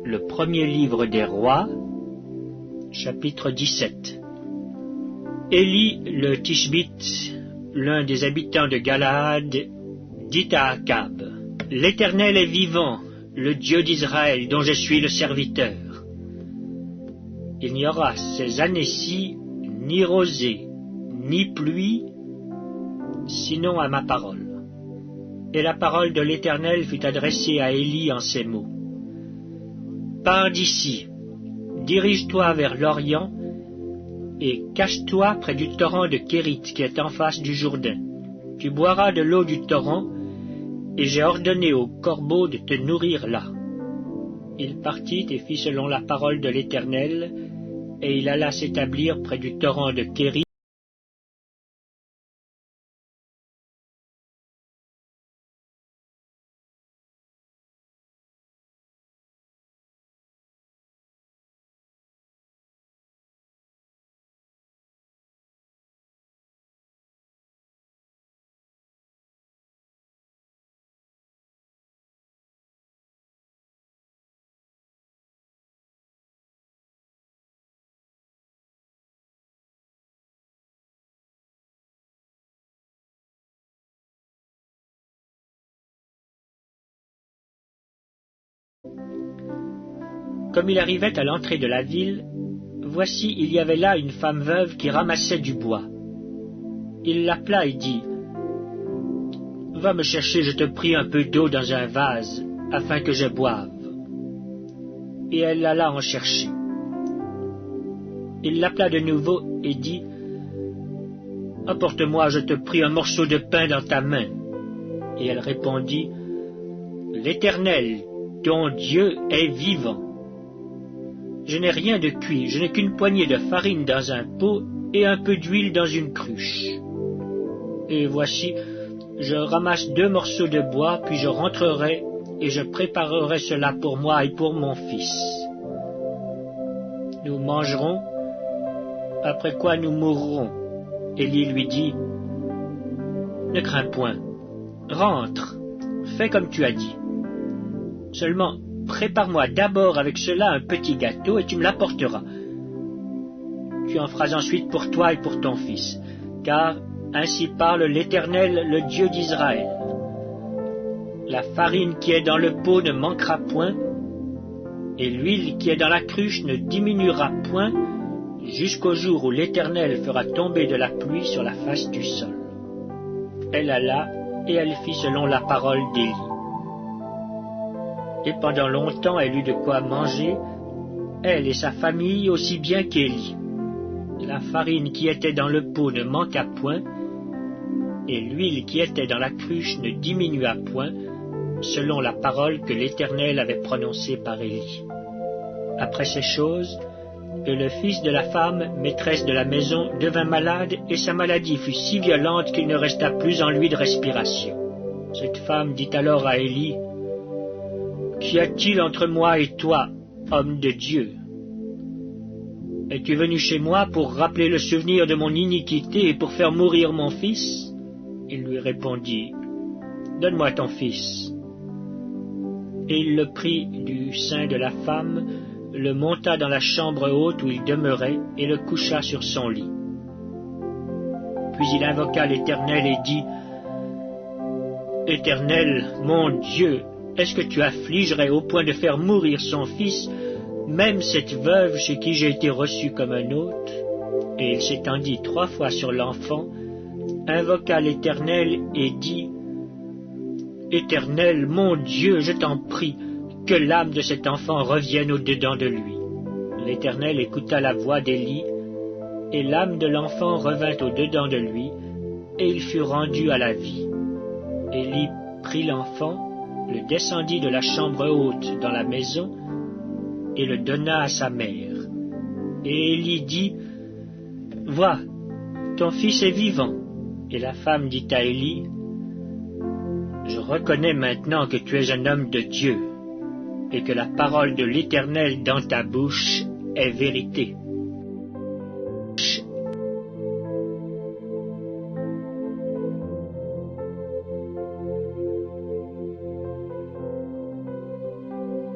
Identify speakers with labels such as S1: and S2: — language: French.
S1: Le premier livre des rois, chapitre 17. Élie le Tishbite, l'un des habitants de Galaad, dit à Akab: « L'Éternel est vivant, le Dieu d'Israël, dont je suis le serviteur. Il n'y aura ces années-ci ni rosée, ni pluie, sinon à ma parole. » Et la parole de l'Éternel fut adressée à Élie en ces mots: « Pars d'ici, dirige-toi vers l'Orient, et cache-toi près du torrent de Kérit qui est en face du Jourdain. Tu boiras de l'eau du torrent, et j'ai ordonné aux corbeaux de te nourrir là. » Il partit et fit selon la parole de l'Éternel, et il alla s'établir près du torrent de Kérit. Comme il arrivait à l'entrée de la ville, voici il y avait là une femme veuve qui ramassait du bois. Il l'appela et dit: « Va me chercher, je te prie, un peu d'eau dans un vase, afin que je boive. » Et elle alla en chercher. Il l'appela de nouveau et dit: « Apporte-moi, je te prie, un morceau de pain dans ta main. » Et elle répondit: « L'Éternel, ton Dieu, est vivant. Je n'ai rien de cuit, je n'ai qu'une poignée de farine dans un pot et un peu d'huile dans une cruche. Et voici, je ramasse 2 morceaux de bois, puis je rentrerai et je préparerai cela pour moi et pour mon fils. Nous mangerons, après quoi nous mourrons. » Élie lui dit: « Ne crains point, rentre, fais comme tu as dit. Seulement, prépare-moi d'abord avec cela un petit gâteau et tu me l'apporteras. Tu en feras ensuite pour toi et pour ton fils, car ainsi parle l'Éternel, le Dieu d'Israël. La farine qui est dans le pot ne manquera point, et l'huile qui est dans la cruche ne diminuera point, jusqu'au jour où l'Éternel fera tomber de la pluie sur la face du sol. » Elle alla, et elle fit selon la parole d'Élie. Et pendant longtemps elle eut de quoi manger, elle et sa famille aussi bien qu'Élie. La farine qui était dans le pot ne manqua point, et l'huile qui était dans la cruche ne diminua point, selon la parole que l'Éternel avait prononcée par Élie. Après ces choses, le fils de la femme, maîtresse de la maison, devint malade, et sa maladie fut si violente qu'il ne resta plus en lui de respiration. Cette femme dit alors à Élie: « Qu'y a-t-il entre moi et toi, homme de Dieu? Es-tu venu chez moi pour rappeler le souvenir de mon iniquité et pour faire mourir mon fils? » Il lui répondit: « Donne-moi ton fils. » Et il le prit du sein de la femme, le monta dans la chambre haute où il demeurait et le coucha sur son lit. Puis il invoqua l'Éternel et dit: « Éternel, mon Dieu, est-ce que tu affligerais au point de faire mourir son fils, même cette veuve chez qui j'ai été reçu comme un hôte? » Et il s'étendit 3 fois sur l'enfant, invoqua l'Éternel et dit: « Éternel, mon Dieu, je t'en prie, que l'âme de cet enfant revienne au-dedans de lui. » L'Éternel écouta la voix d'Élie, et l'âme de l'enfant revint au-dedans de lui, et il fut rendu à la vie. Élie prit l'enfant, le descendit de la chambre haute dans la maison, et le donna à sa mère. Et Élie dit: « Vois, ton fils est vivant. » Et la femme dit à Élie: « Je reconnais maintenant que tu es un homme de Dieu, et que la parole de l'Éternel dans ta bouche est vérité. »